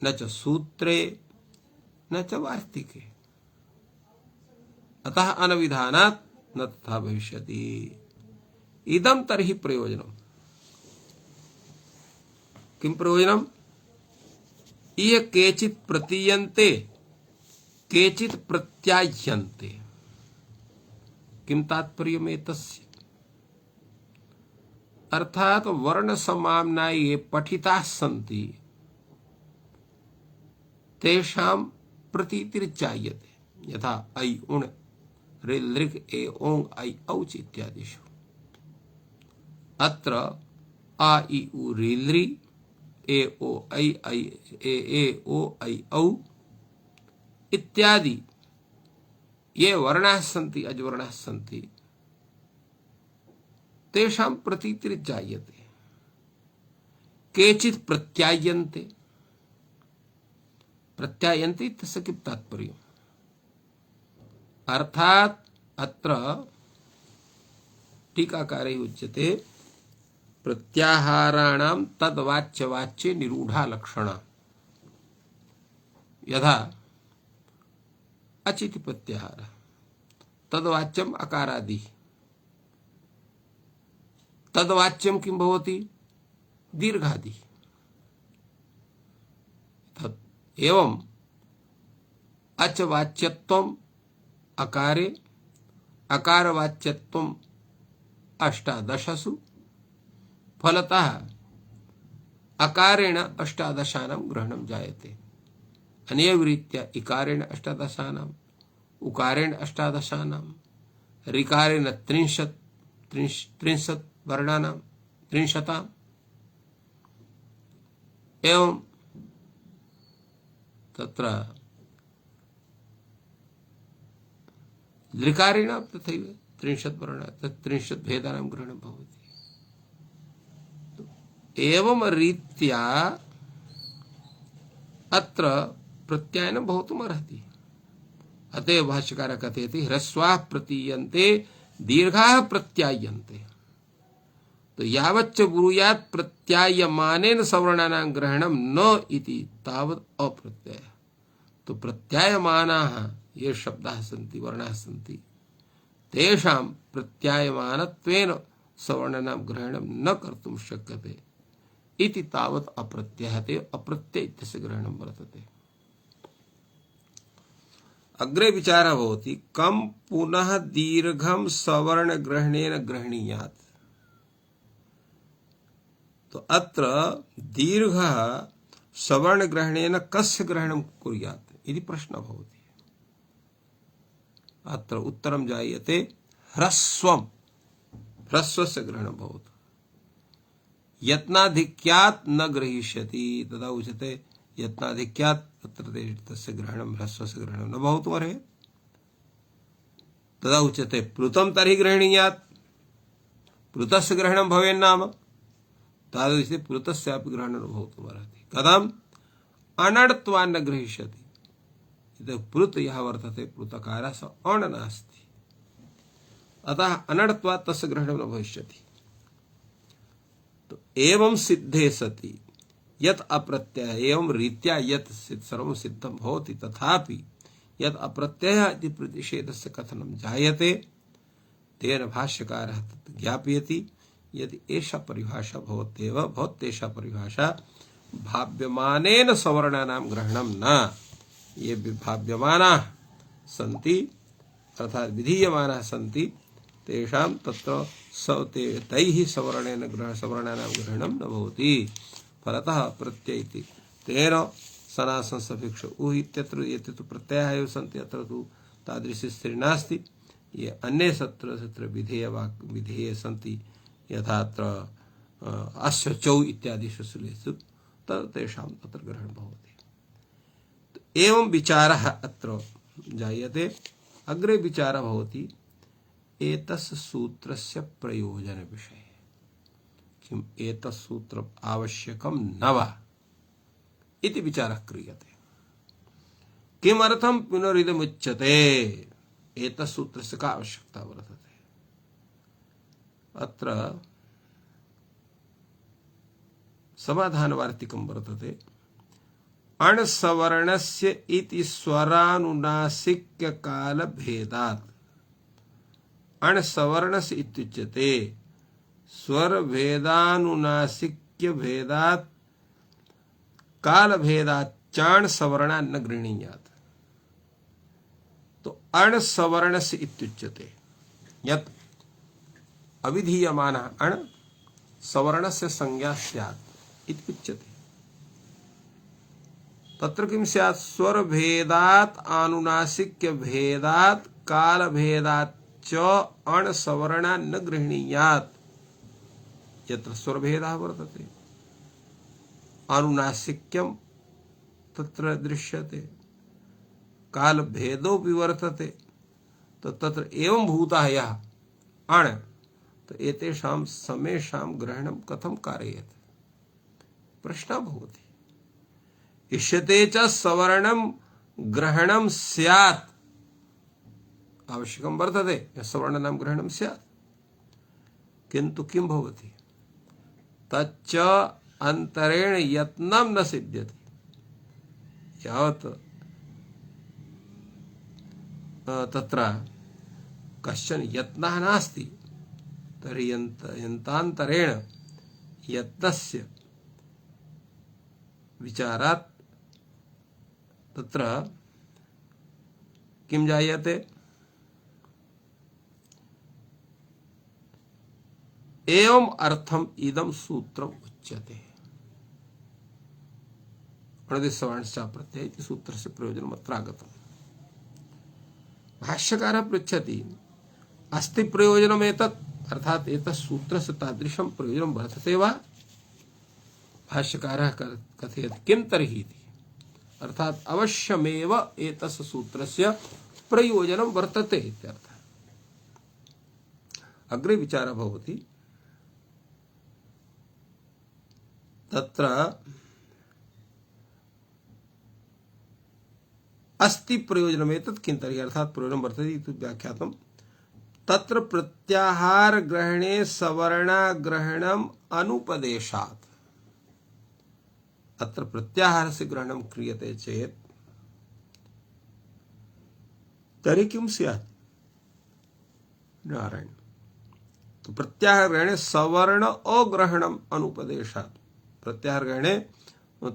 न च सूत्रे न च वार्तिके। अतः अनविधानात् न तथा भविष्यति। इदं तर्हि प्रयोजनम्। किं प्रयोजनम्? ये केचित् प्रतीयन्ते केचित् प्रत्याह्यन्ते। किं तात्पर्यम् एतस्य? अर्थात वर्ण समाम्ना ये पठिताः सन्ति तेषां प्रतीतिर्जायते। यथा ऐ उण् ऋ लृक् ए ओङ् ऐ औच् इत्यादिषु। अत्र आ इ उ ऋ लृ ए ओ ऐ ए ओ ऐ औ इत्यादि ये वर्णाः सन्ति अज्वर्णाः सन्ति तेषां प्रतीतिर्जायते। केचित् प्रत्यायन्ते। प्रत्यायन्ते इत्यस्य किं तात्पर्यम्? अर्थात अत्र टीकाकारैः उच्यते प्रत्याहाराणां तद्वाच्यवाच्ये निरूढा लक्षणा। यथा अच् इति प्रत्याहारः, तद्वाच्यम् अकारादिः। तद्वाच्यं किं भवति? दीर्घादिः। एवं अच वाच्यत्वम् अकारे, अकार वाच्यत्वम् अष्टादशसु, फलतः अकारेण अष्टादशानां ग्रहणं जायते। अनेव रीत्या इकारेण अष्टादशानाम्, उकारेण अष्टादशानां, ऋकारेण त्रिंशत् वर्णानां त्रिंशताम्, एवं तत्र लृकारेण तथैव 30 वर्णाः, 30 भेदानां ग्रहणं भवति। एवं रीत्या अत्र प्रत्यायनं भवितुमर्हति। अतएव भाष्यकारः कथयति ह्रस्वाः प्रतीयन्ते दीर्घाः प्रत्यायन्ते। तो यावच्च ब्रूयात् प्रत्यायमानेन सवर्णानां ग्रहणं न इति तावत् अप्रत्ययः। तो प्रत्यायमानाः ये शब्दाः सन्ति वर्णाः सन्ति तेषां प्रत्यायमानत्वेन सवर्णानां ग्रहणं न कर्तुं शक्यते इति तावत् अप्रत्ययः। ते अप्रत्यय इत्यस्य ग्रहणं वर्तते। अग्रे विचारः भवति कं पुनः दीर्घं सवर्ण ग्रहणेन ग्रहणीयात्। तो अत्र दीर्घः सवर्ण ग्रहणेन कस्य ग्रहणं कुर्यात् इति प्रश्नः भवति। अत्र उत्तरं जायते ह्रस्वम्, ह्रस्वस्य ग्रहणं भवतु। यत्नाधिक्यात् न ग्रहीष्यति तदा उच्यते यत्नाधिक्यात् तत्र तस्य ग्रहणं ह्रस्वस्य ग्रहणं न भवितुमर्हेत्। तदा उच्यते प्लुतं तर्हि ग्रहणीयात्, प्लुतस्य ग्रहणं भवेन्नाम तादृशे प्लुतस्यापि ग्रहणं न भवितुमर्हति। कथम्? अनड्त्वान् न ग्रहीष्यति। प्लुत यः वर्तते प्लुतकारः स अण् नास्ति, अतः अनड्त्वात् तस्य ग्रहणं न भविष्यति। तो एवं सिद्धे सति यत् अप्रत्ययः, एवं रीत्या यत् सर्वं सिद्धं भवति तथापि यत् अप्रत्ययः इति प्रतिषेधस्य कथनं जायते तेन भाष्यकारः तत् ज्ञापयति। यदि एषा परिभाषा भवत्येव भवत्येषा परिभाषा भाव्यमानेन सवर्णानां ग्रहणं न। ये भाव्यमानाः सन्ति अर्थात् विधीयमानाः सन्ति तेषां तत्र तैः सवर्णानां ग्रहणं न भवति। फलतः प्रत्यय इति तेन सनासन सफिक्ष उ इत्यत्र एते तु प्रत्ययाः एव सन्ति, अत्र तु तादृशी स्थितिः नास्ति। ये अन्ये सत्र विधेय सन्ति, यथा अत्र अस्य चौ इत्यादिषु सुलेषु तेषां तत्र ग्रहणं भवति। एवं विचारः अत्र जायते। अग्रे विचारः भवति एतस्य सूत्रस्य प्रयोजनविषये। किम् एतत् सूत्रम् आवश्यकं न वा इति विचारः क्रियते। किमर्थं पुनरिदमुच्यते, एतत् सूत्रस्य का आवश्यकता वर्तते। अत्र समाधानवार्तिकं वर्तते। अणसवर्णस्य इति स्वरानुनासिक्य काल भेदात्। अणसवर्णस्य इत्युच्यते स्वर भेदानुनासिक्य भेदात् काल भेदात् चाण सवर्णा न गृह्णीयात्। तो अणसवर्णस्य इत्युच्यते यत् अविधीयमानः अण सवर्णस्य संज्ञा स्यात् इति उच्यते। तत्र किं स्यात् स्वर भेदात् आनुनासिक्य भेदात् काल भेदात् च अण सवर्णा न गृह्णीयात्। यत्र स्वर भेदः वर्तते अनुनासिक्यं तत्र दृश्यते, काल भेदोऽपि वर्तते, तो तत्र एवं भूतः यः अण, तो एतेषां समेषां ग्रहणं कथं कारयेत् प्रश्नः भवति। इष्यते च सवर्णं ग्रहणं स्यात्, आवश्यकं वर्तते सवर्णानां ग्रहणं स्यात्, किन्तु किं भवति तच्च अंतरेण यत्नं न सिद्ध्यति। यावत् तत्र कश्चन यत्नः नास्ति तर्हि यन्तान्तरेण यत्नस्य विचारात् तत्र किं जायते, एवं अर्थम इदं सूत्रम उच्यते। अणदिसवर्णस्य प्रत्यय इति सूत्रस्य प्रयोजनम् अत्र आगतम्। भाष्यकारः पृच्छति अस्ति प्रयोजनम् एतत्, अर्थात एतत् सूत्रस्य तादृशं प्रयोजनं वर्तते वा। भाष्यकारः कथयति किं तर्हि इति, अर्थात अवश्यमेव एतस्य सूत्रस्य प्रयोजनं वर्तते इत्यर्थः। अग्रे विचारः भवति तत्र अस्ति प्रयोजनम् एतत् किं तर्हि, अर्थात प्रयोजनं वर्तते इति व्याख्यातम्। तत्र प्रत्याहार ग्रहणे सवर्णा ग्रहणम् अनुपदेशात्। अत्र प्रत्याहारस्य ग्रहणं क्रियते चेत् तर्हि किं स्यात् नारायण। तो प्रत्याहार ग्रहणे सवर्ण अग्रहणम् अनुपदेशात्। प्रत्याहार ग्रहणे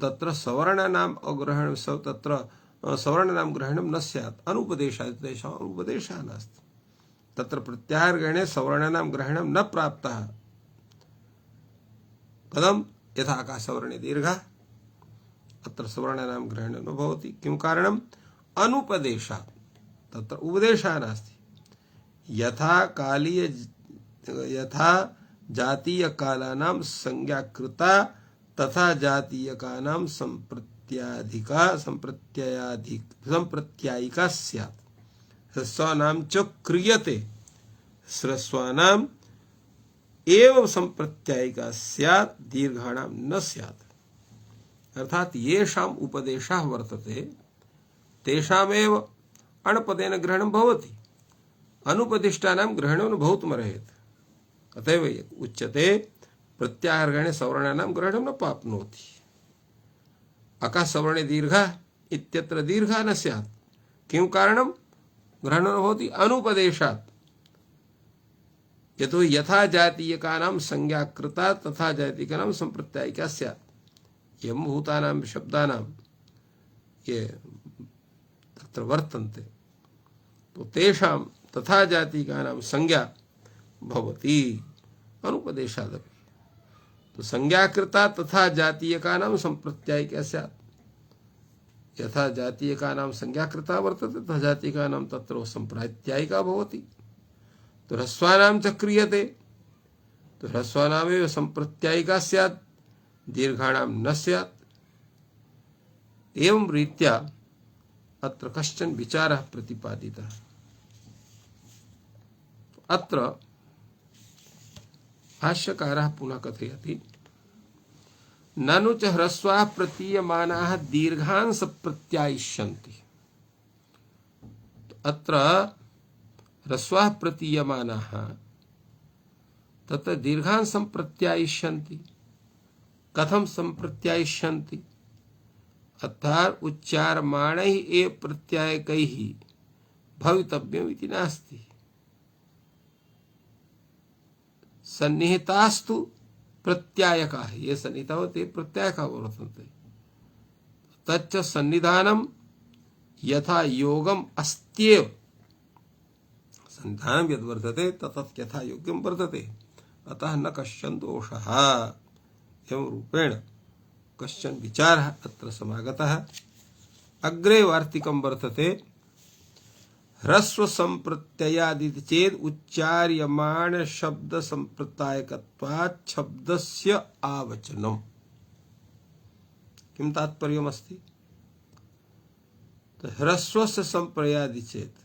तत्र सवर्णानाम् अग्रहणं तत्र सवर्णानां ग्रहणं न स्यात्, अनुपदेशात् तेषाम् अनुपदेशः नास्ति। तत्र प्रत्याहार ग्रहणे सवर्णानां ग्रहणं न प्राप्तः। कथं, यथा आकाशवर्णे दीर्घः, अत्र सवर्णानां ग्रहणं न भवति। किं कारणम्, अनुपदेशात्, तत्र उपदेशः नास्ति। यथा जातीय कालानां संज्ञा कृता तथा जातीयकानां संप्रत्यायिका स्यात्। ह्रस्वानां च क्रियते, ह्रस्वानाम् एव संप्रत्यायिका स्यात्, दीर्घाणां न स्यात्। अर्थात येषाम् उपदेशः वर्तते तेषामेव अणपदेन ग्रहणं भवति, अनुपदिष्टानां ग्रहणं न भवितुमर्हति। अतएव उच्यते प्रत्याहार ग्रहणे सवर्णानां ग्रहणं न प्राप्नोति। अकाशवर्णे दीर्घः इत्यत्र दीर्घः न स्यात्। किं कारणं, ग्रहणं न भवति अनुपदेशात्। यतो यथा जातीयकानां संज्ञा कृता तथा जातीयकानां संप्रत्यायिका स्यात्। यं भूतानां शब्दानां ये तत्र वर्तन्ते तो तेषां तथा जातीयकानां संज्ञा भवति अनुपदेशादपि। तो संज्ञा कृता तथा जातीयकानां संप्रत्यायिका स्यात्। यथा जातीयकानां संज्ञा कृता वर्तते तथा जातीयकानां तत्र सम्प्रात्यायिका भवति। तो ह्रस्वानां च क्रियते, तो ह्रस्वानामेव सम्प्रत्यायिका स्यात्, दीर्घाणां न स्यात्। एवं रीत्या अत्र कश्चन विचारः प्रतिपादितः। अत्र भाष्यकारः पुनः कथयति, ननु च ह्रस्वाः प्रतीयमानाः दीर्घान् सप्रत्यायिष्यन्ति। अत्र ह्रस्वाः प्रतीयमानाः तत्र दीर्घान् सम्प्रत्यायिष्यन्ति। कथं सम्प्रत्यायिष्यन्ति? अर्थात् उच्चार्यमाणैः एव प्रत्यायकैः भवितव्यम् इति नास्ति। सन्निहितास्तु प्रत्यायकाः, ये सन्निहिताः ते प्रत्यायकाः वर्तन्ते। तच्च सन्निधानं यथा योगम् अस्त्येव, सन्निधानं यद् वर्तते तत् यथा योग्यं वर्तते, अतः न कश्चन दोषः। एवं रूपेण कश्चन विचारः अत्र समागतः। अग्रे वार्तिकं वर्तते, ह्रस्व संप्रत्ययादिति चेत् उच्चार्यमाण शब्द संप्रत्यायकत्वात् शब्दस्य आवचनम्। किं तात्पर्यमस्ति? तो ह्रस्वस्य संप्रयादि चेत्,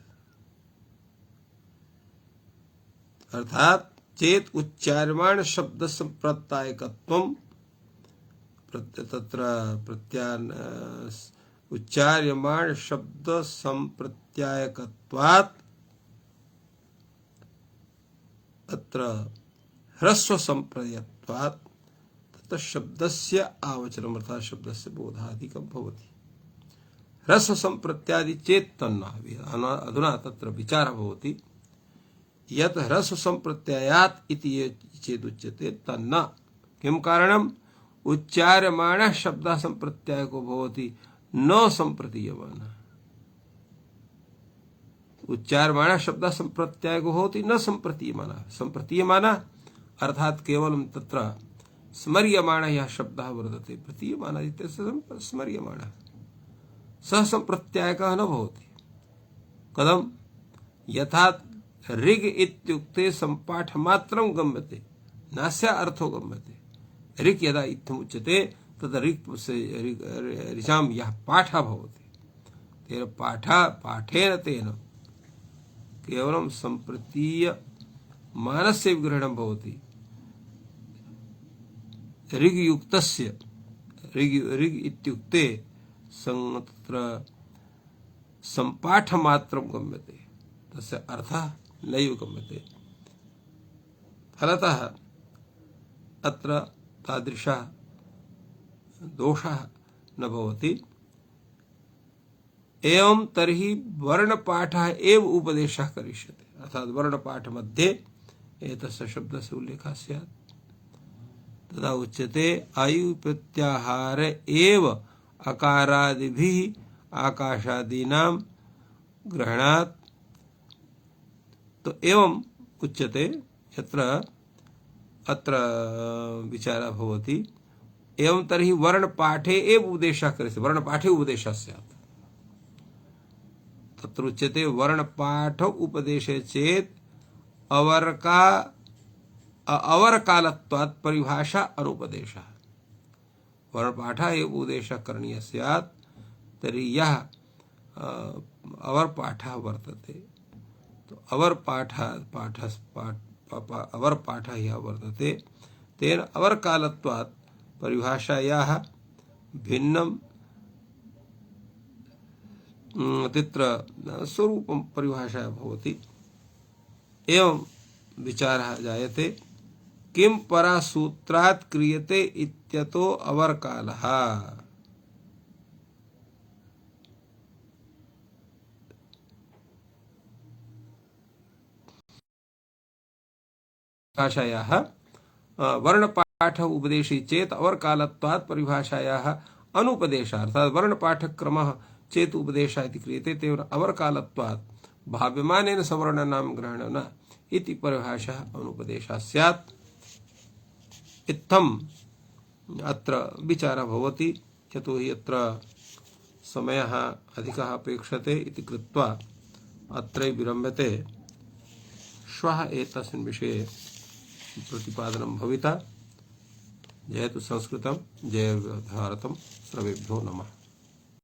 अर्थात चेत् उच्चार्यमाण शब्द संप्रत्यायकत्वम्, तत्र प्रत्यान उच्चार्यमाण शब्द संप्रत्यायकत्वात् अत्र ह्रस्व संप्रयत्वात् तत्र शब्दस्य आवचनम्, अर्थात् शब्दस्य बोधादिकं भवति। ह्रस्व संप्रत्यादि चेत् तन्न। अधुना तत्र विचारः भवति, यत् ह्रस्व संप्रत्ययात् इति चेदुच्यते तन्न। किं कारणम्? उच्चार्यमाणः शब्दः संप्रत्यायको भवति, न संप्रतीयमानः। उच्चार्यमाणः शब्दः संप्रत्यायको भवति, न संप्रतीयमानः। संप्रतीयमानः अर्थात् केवलं तत्र स्मर्यमाणः यः शब्दः वर्तते, प्रतीयमानः इत्यस्य स्मर्यमाणः, सः संप्रत्यायकः न भवति। कथं? यथा ऋग् इत्युक्ते सम्पाठमात्रं गम्यते, नास्य अर्थो गम्यते। ऋक् यदा इत्थमुच्यते तदा ऋचां यः पाठः भवति, तेन पाठेन तेन केवलं सम्प्रतीय मानस्य विग्रहणं भवति। ऋग्युक्तस्य, ऋग् इत्युक्ते तत्र सम्पाठमात्रं गम्यते, तस्य अर्थः नैव गम्यते। फलतः अत्र तादृशः दोषः न भवति। एवं तर्हि वर्णपाठः एव उपदेशः करिष्यते, अर्थात् वर्णपाठमध्ये एतस्य शब्दस्य उल्लेखः स्यात्। तदा उच्यते आयु प्रत्याहार एव अकारादिभिः आकाशादीनां ग्रहणात्। तो एवं उच्यते, यत्र अत्र विचारः भवति, एवं तर्हि वर्णपाठे एव उपदेशः करिष्यते, वर्णपाठे उपदेशः स्यात्। तत्र उच्यते वर्णपाठ उपदेशे चेत् अवरकालत्वात् परिभाषा अनुपदेशः। वर्णपाठः एव उपदेशः करणीयः स्यात्, तर्हि यः अवरपाठः वर्तते, तो अवरपाठः यः वर्तते तेन अवरकालत्वात् परिभाषायाः भिन्नं तत्र स्वरूपं परिभाषा भवति। एवं विचारः जायते, किं परासूत्रात् क्रियते इत्यतो अवरकालः। भाषायाः वर्णपाठ उपदेशे चेत् अवरकालत्वात् परिभाषायाः अनुपदेशः, अर्थात् वर्णपाठक्रमः चेत् उपदेशः इति क्रियते, तेन अवरकालत्वात् भाव्यमानेन सवर्णानां ग्रहणेन इति परिभाषा अनुपदेशः स्यात्। इत्थम् अत्र विचारः भवति। यतोहि अत्र समयः अधिकः अपेक्षते इति कृत्वा अत्रैव विरम्यते। श्वः एतस्मिन् विषये प्रतिपादनं भविता। जयतु संस्कृतं, जय भारतं। सर्वेभ्यो नमः।